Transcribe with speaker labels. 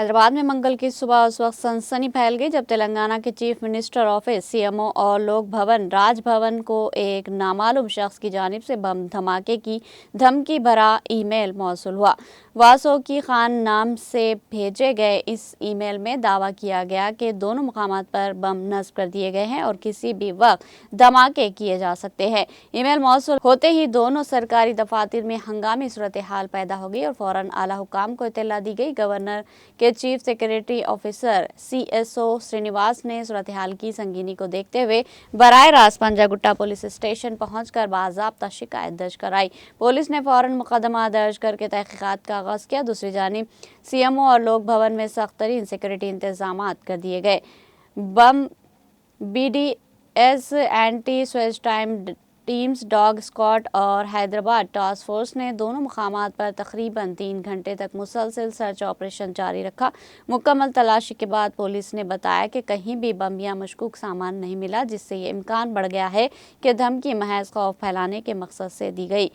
Speaker 1: حیدرآباد میں منگل کی صبح اس وقت سنسنی پھیل گئی جب تلنگانہ کے چیف منسٹر آفس CMO اور لوک بھون راج بھون کو ایک نامعلوم شخص کی جانب سے بم دھماکے کی دھمکی بھرا ای میل موصول ہوا۔ واسوکی خان نام سے بھیجے گئے اس ای میل میں دعویٰ کیا گیا کہ دونوں مقامات پر بم نصب کر دیے گئے ہیں اور کسی بھی وقت دھماکے کیے جا سکتے ہیں۔ ای میل موصول ہوتے ہی دونوں سرکاری دفاتر میں ہنگامی صورتحال پیدا ہو گئی اور فوراً اعلیٰ حکام کو اطلاع دی گئی۔ گورنر کے chief secretary officer CSO Srinivas نے صورتحال کی سنگینی کو دیکھتے ہوئے براہ راست پنجاگٹا پولیس اسٹیشن پہنچ کر باضابطہ شکایت درج کرائی۔ پولیس نے فوراً مقدمہ درج کر کے تحقیقات کا آغاز کیا۔ دوسری جانب CMO اور لوک بھون میں سخت ترین سیکورٹی انتظامات کر دیے گئے۔ بم BDS اینٹی سویچ ٹیمز ڈاگ اسکواڈ اور حیدرآباد ٹاسک فورس نے دونوں مقامات پر تقریباً 3 گھنٹے تک مسلسل سرچ آپریشن جاری رکھا۔ مکمل تلاشی کے بعد پولیس نے بتایا کہ کہیں بھی بم یا مشکوک سامان نہیں ملا، جس سے یہ امکان بڑھ گیا ہے کہ دھمکی محض خوف پھیلانے کے مقصد سے دی گئی۔